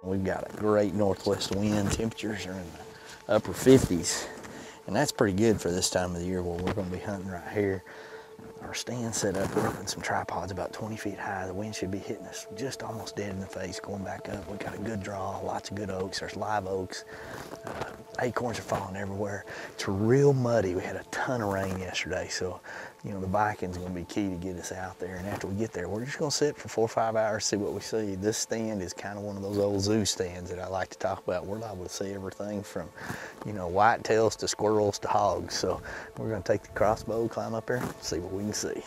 We've got a great northwest wind. Temperatures are in the upper 50s, and that's pretty good for this time of the year where we're going to be hunting right here. Our stand set up, we're up in some tripods about 20 feet high. The wind should be hitting us just almost dead in the face going back up. We've got a good draw, lots of good oaks. There's live oaks. Acorns are falling everywhere. It's real muddy. We had a ton of rain yesterday, so you know the biking's going to be key to get us out there. And after we get there, we're just going to sit for 4 or 5 hours, see what we see. This stand is kind of one of those old zoo stands that I like to talk about. We're liable to see everything from, you know, whitetails to squirrels to hogs. So we're going to take the crossbow, climb up there, see what we can see.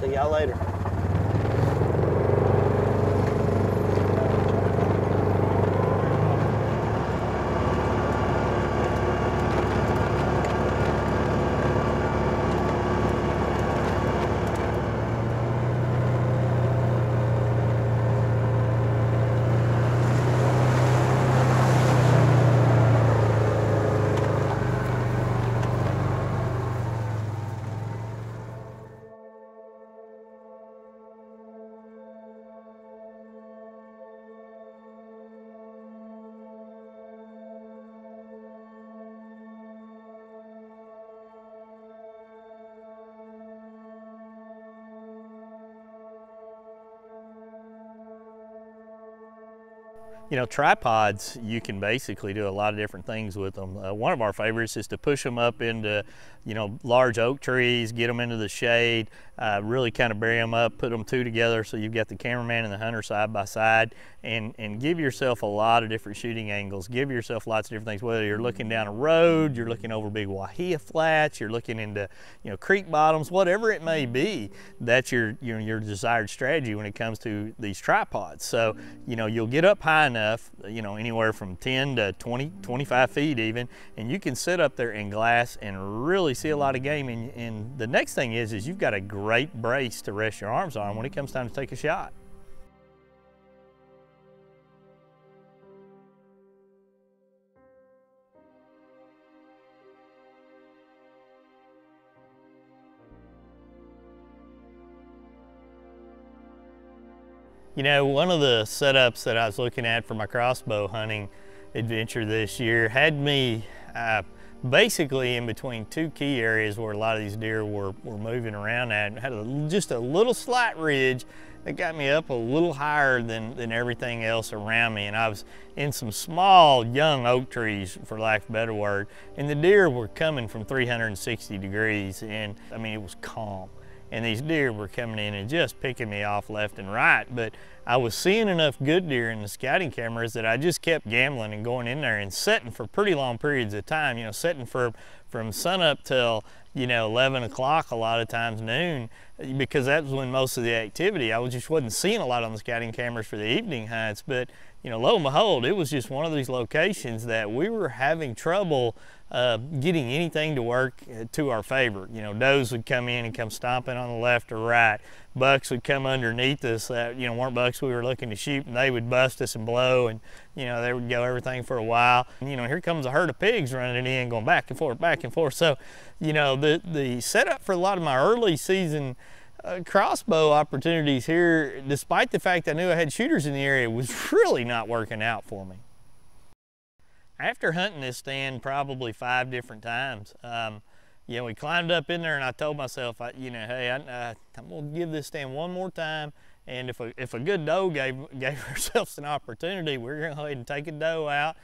See y'all later. You know, tripods, you can basically do a lot of different things with them. One of our favorites is to push them up into, you know, large oak trees, get them into the shade, really kind of bury them up, put them two together so you've got the cameraman and the hunter side by side, and give yourself a lot of different shooting angles. Give yourself lots of different things, whether you're looking down a road, you're looking over big wahia flats, you're looking into, you know, creek bottoms, whatever it may be. That's your desired strategy when it comes to these tripods. So, you know, you'll get up high enough, you know, anywhere from 10 to 20, 25 feet even, and you can sit up there in glass and really see a lot of game. And the next thing is you've got a great brace to rest your arms on when it comes time to take a shot. You know, one of the setups that I was looking at for my crossbow hunting adventure this year had me basically in between two key areas where a lot of these deer were moving around at. It had just a little slight ridge that got me up a little higher than everything else around me. And I was in some small young oak trees, for lack of a better word, and the deer were coming from 360 degrees, and I mean, it was calm. And these deer were coming in and just picking me off left and right. But I was seeing enough good deer in the scouting cameras that I just kept gambling and going in there and setting for pretty long periods of time, you know, setting from sunup till, you know, 11 o'clock, a lot of times noon, because that was when most of the activity. I just wasn't seeing a lot on the scouting cameras for the evening hunts. But, you know, lo and behold, it was just one of these locations that we were having trouble getting anything to work to our favor. You know, does would come in and come stomping on the left or right. Bucks would come underneath us that, you know, weren't bucks we were looking to shoot, and they would bust us and blow, and, you know, they would go everything for a while. And, you know, here comes a herd of pigs running in, going back and forth, back and forth. So, you know, the setup for a lot of my early season crossbow opportunities here, despite the fact I knew I had shooters in the area, was really not working out for me. After hunting this stand probably 5 different times, you know, we climbed up in there, and I told myself, you know, hey, I'm gonna give this stand one more time, and if a good doe gave herself an opportunity, we're gonna go ahead and take a doe out.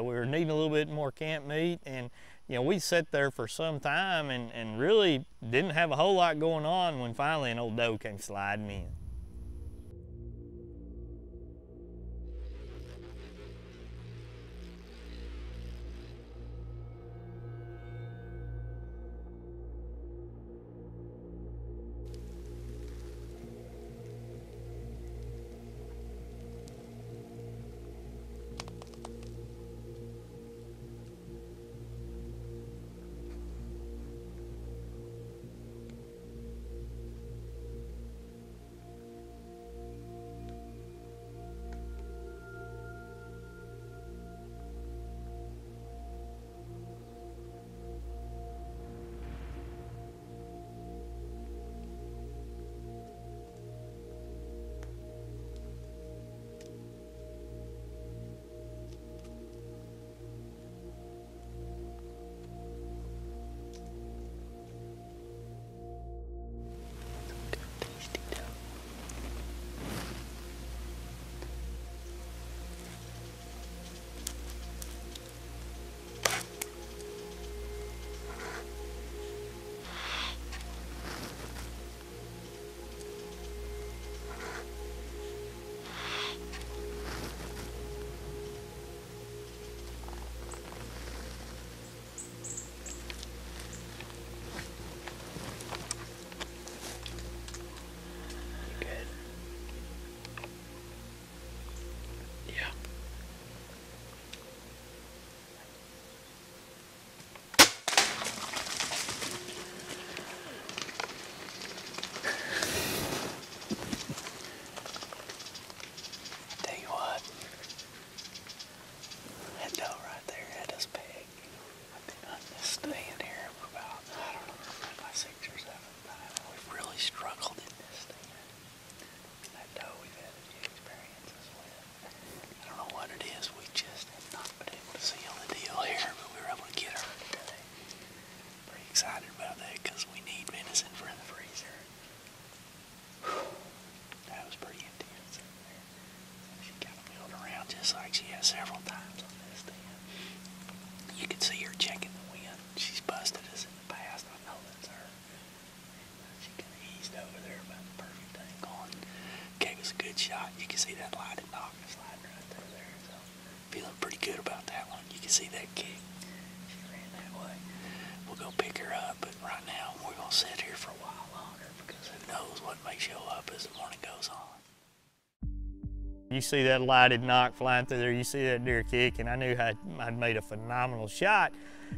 We were needing a little bit more camp meat, and you know, we sat there for some time and really didn't have a whole lot going on when finally an old doe came sliding in. over there about the perfect thing going. Gave us a good shot. You can see that lighted knock sliding right through there. So feeling pretty good about that one. You can see that kick. She ran that way. We'll go pick her up, but right now we're going to sit here for a while longer because who knows what may show up as the morning goes on. You see that lighted knock flying through there, you see that deer kick, and I knew I'd made a phenomenal shot.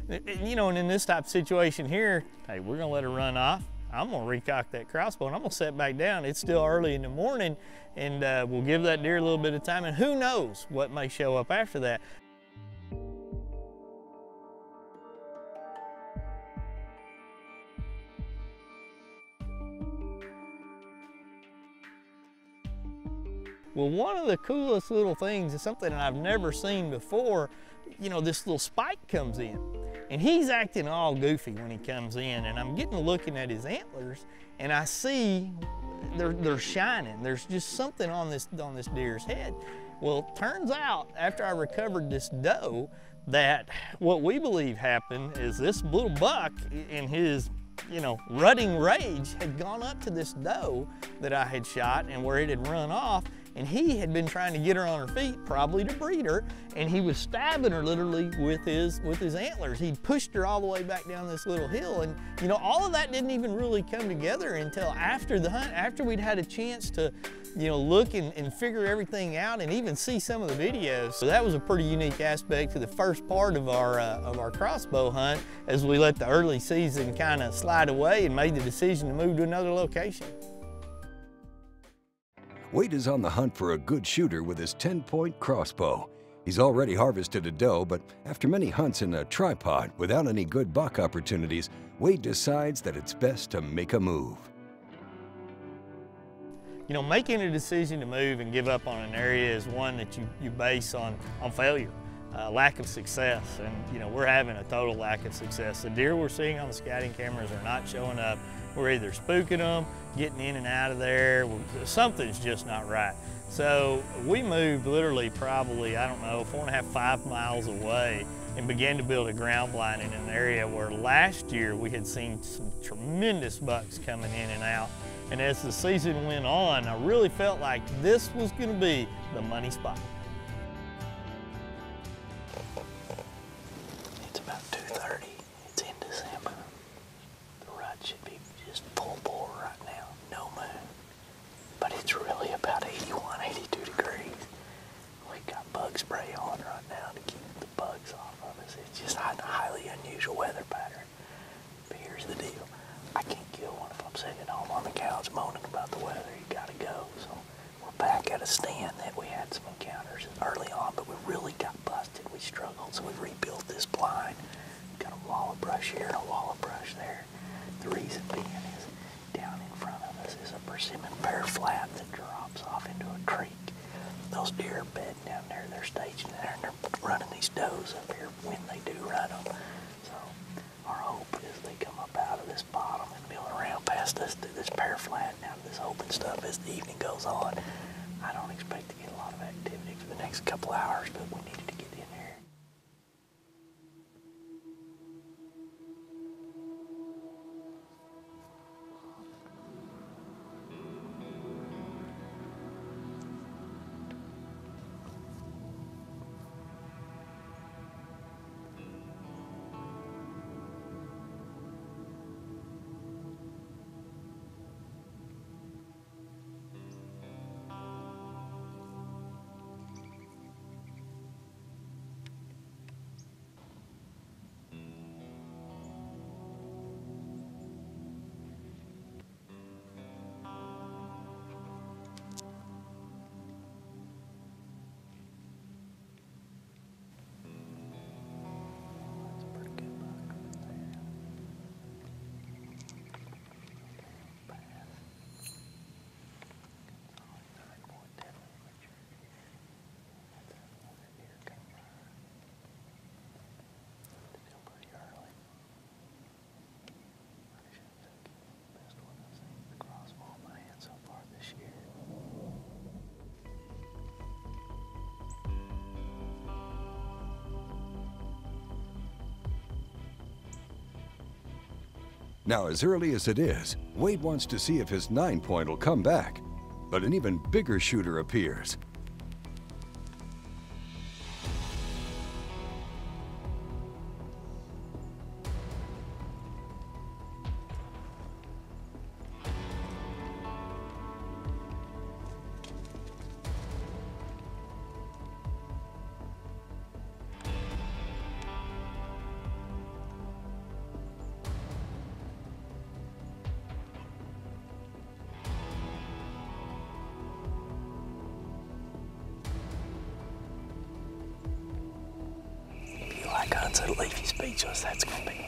You know, and in this type of situation here, hey, we're gonna let her run off. I'm gonna recock that crossbow and I'm gonna set back down. It's still early in the morning, and we'll give that deer a little bit of time, and who knows what may show up after that. Well, one of the coolest little things is something that I've never seen before. You know, this little spike comes in, and he's acting all goofy when he comes in, and I'm getting to looking at his antlers, and I see they're shining. There's just something on this deer's head. Well, it turns out after I recovered this doe that what we believe happened is this little buck in his rutting rage had gone up to this doe that I had shot and where it had run off, and he had been trying to get her on her feet, probably to breed her, and he was stabbing her literally with his antlers. He'd pushed her all the way back down this little hill, and all of that didn't even really come together until after the hunt, after we'd had a chance to look and figure everything out and even see some of the videos. So that was a pretty unique aspect to the first part of our crossbow hunt as we let the early season kind of slide away and made the decision to move to another location. Wade is on the hunt for a good shooter with his 10-point crossbow. He's already harvested a doe, but after many hunts in a tripod without any good buck opportunities, Wade decides that it's best to make a move. Making a decision to move and give up on an area is one that you base on failure, lack of success, and we're having a total lack of success. The deer we're seeing on the scouting cameras are not showing up. We're either spooking them, getting in and out of there, something's just not right. So we moved literally probably, I don't know, 4.5, 5 miles away and began to build a ground blind in an area where last year we had seen some tremendous bucks coming in and out. And as the season went on, I really felt like this was gonna be the money spot. It's about 2:30, it's in December. The rut should be just full bore right now, no moon. But it's really about 81, 82 degrees. We've got bug spray on right now to keep the bugs off of us. It's just a highly unusual weather pattern. But here's the deal. I can't kill one if I'm sitting at home on the couch moaning about the weather. You gotta go. So we're back at a stand that we had some encounters early on, but we really got busted. We struggled, so we rebuilt this blind. Got a wall of brush here and a wall of brush there. The reason being is down in front of us is a persimmon pear flat that drops off into a creek. Those deer are bedding down there. They're staging there, and they're running these does up here when they do run them. So our hope is they come up out of this bottom and mill around past us through this pear flat and out of this open stuff as the evening goes on. I don't expect to get a lot of activity for the next couple hours, but we needed to get in there. Now, as early as it is, Wade wants to see if his 9-point will come back. But an even bigger shooter appears. Like hunts that'll leave you speechless, that's gonna be one.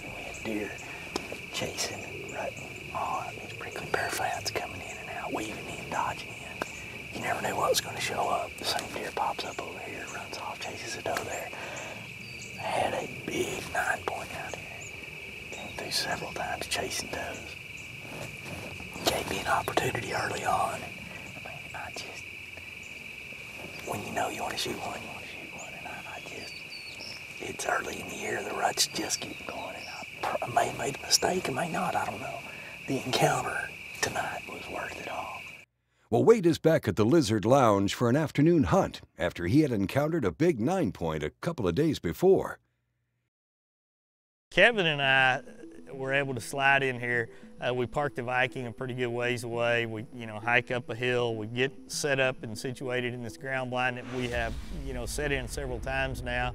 We had deer chasing right on these prickly pear fence, coming in and out, weaving in, dodging in. You never knew what was gonna show up. The same deer pops up over here, runs off, chases a doe there. I had a big 9-point out here. Came through several times chasing does. Gave me an opportunity early on. I mean, I just, when you know you wanna shoot one, you wanna shoot one, and I just, it's early in the year, the rut's just getting going, and I may have made a mistake, I may not, I don't know. The encounter tonight was worth it all. Well, Wade is back at the Lizard Lounge for an afternoon hunt after he had encountered a big 9-point a couple of days before. Kevin and I were able to slide in here. We parked the Viking a pretty good ways away. We, hike up a hill. We get set up and situated in this ground blind that we have, set in several times now.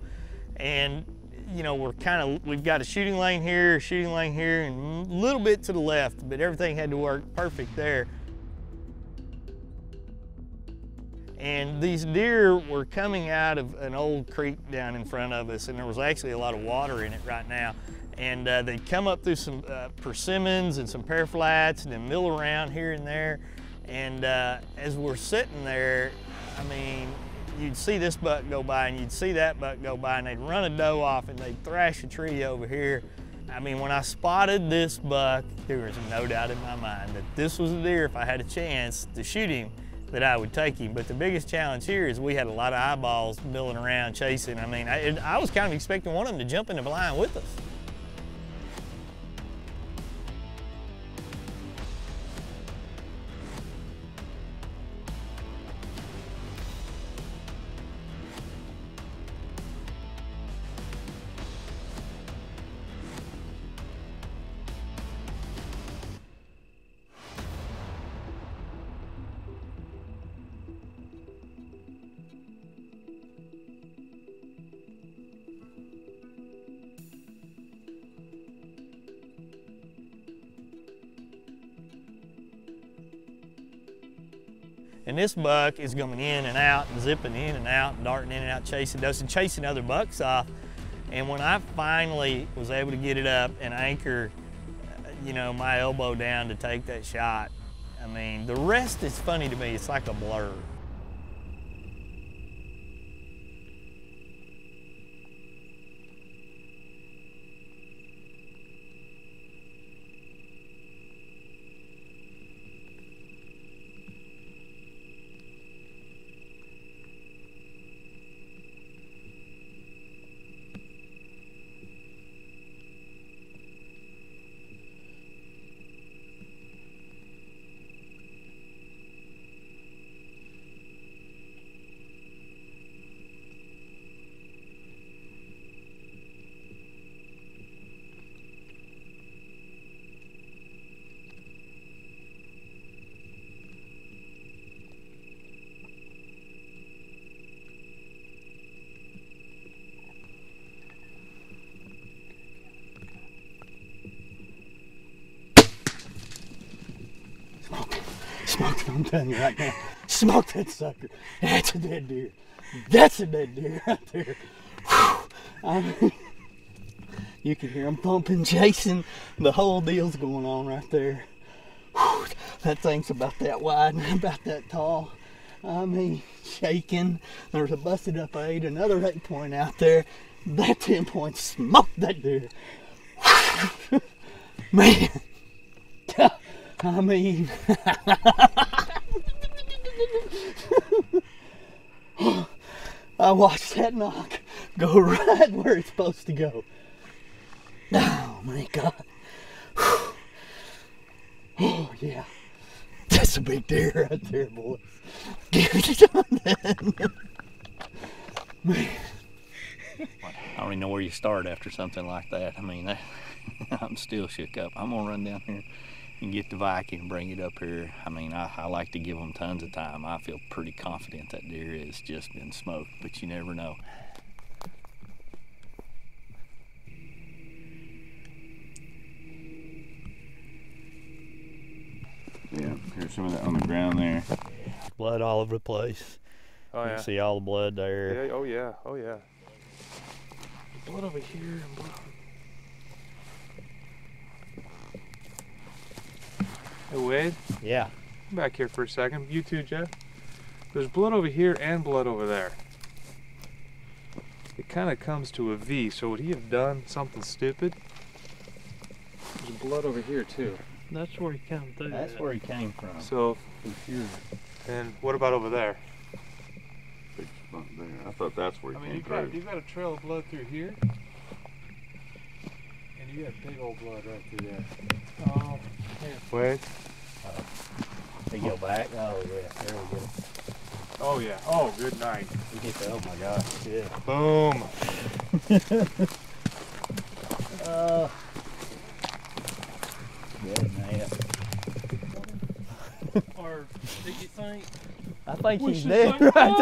And, we've got a shooting lane here, and a little bit to the left, but everything had to work perfect there. And these deer were coming out of an old creek down in front of us, and there was actually a lot of water in it right now. And they'd come up through some persimmons and some pear flats and then mill around here and there. And as we're sitting there, I mean, you'd see this buck go by and you'd see that buck go by, and they'd run a doe off and they'd thrash a tree over here. I mean, when I spotted this buck, there was no doubt in my mind that this was a deer, if I had a chance to shoot him, that I would take him. But the biggest challenge here is we had a lot of eyeballs milling around chasing. I mean, I was kind of expecting one of them to jump in the blind with us. And this buck is going in and out and zipping in and out and darting in and out, chasing does and chasing other bucks off. And when I finally was able to get it up and anchor, my elbow down to take that shot, I mean, the rest is funny to me. It's like a blur. Smoke it, I'm telling you right now. Smoke that sucker. That's a dead deer. That's a dead deer right there. Whew. I mean, you can hear them thumping, chasing. The whole deal's going on right there. Whew. That thing's about that wide and about that tall. I mean, shaking. There's a busted up 8, another 8-point out there. That 10-point smoked that deer. Man. I mean, I watched that knock go right where it's supposed to go. Oh my God. Oh yeah, that's a big deer right there, boys. Give it on that. Man. I don't even know where you start after something like that. I mean, I'm still shook up. I'm gonna run down here and get the Viking and bring it up here. I mean, I like to give them tons of time. I feel pretty confident that deer has just been smoked, but you never know. Yeah, here's some of that on the ground there. Blood all over the place. Oh You yeah. can see all the blood there. Yeah. Oh yeah. Oh yeah. Blood over here and blood. Hey Wade, Yeah. come back here for a second. You too, Jeff. There's blood over here and blood over there. It kind of comes to a V. So would he have done something stupid? There's blood over here too. That's where he came through. That's where he came from. So, and what about over there? Big spot there. I thought that's where he came through. You've got a trail of blood through here, and you got big old blood right through there. Oh, wait. They go back. Oh yeah, there we go. Oh yeah. Oh, good night. You get the, oh my gosh, yeah. Boom. Good man. Or do you think? I think We he's should dead say, right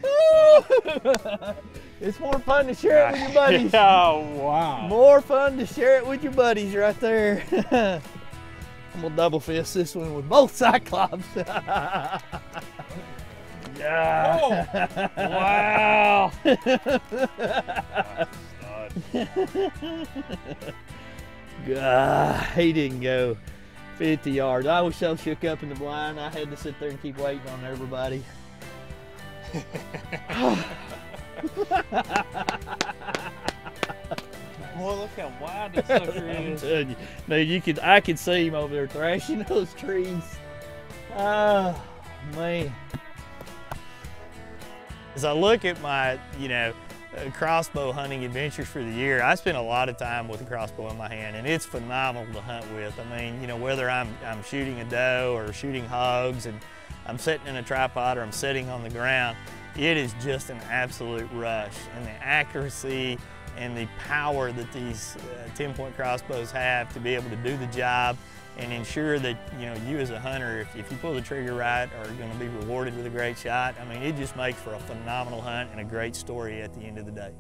"Oh, there. It's more fun to share it with your buddies. Oh wow. More fun to share it with your buddies right there. I'm gonna double fist this one with both Cyclops. Yeah. Wow. God, he didn't go 50 yards. I was so shook up in the blind, I had to sit there and keep waiting on everybody. Boy, look how wide this sucker I'm is. telling you, dude, I could see him over there thrashing those trees. Oh, man. As I look at my, crossbow hunting adventures for the year, I spend a lot of time with a crossbow in my hand, and it's phenomenal to hunt with. I mean, whether I'm shooting a doe or shooting hogs, and I'm sitting in a tripod or I'm sitting on the ground, it is just an absolute rush. And the accuracy and the power that these 10-point crossbows have to be able to do the job and ensure that you as a hunter, if you pull the trigger right, are going to be rewarded with a great shot. I mean, it just makes for a phenomenal hunt and a great story at the end of the day.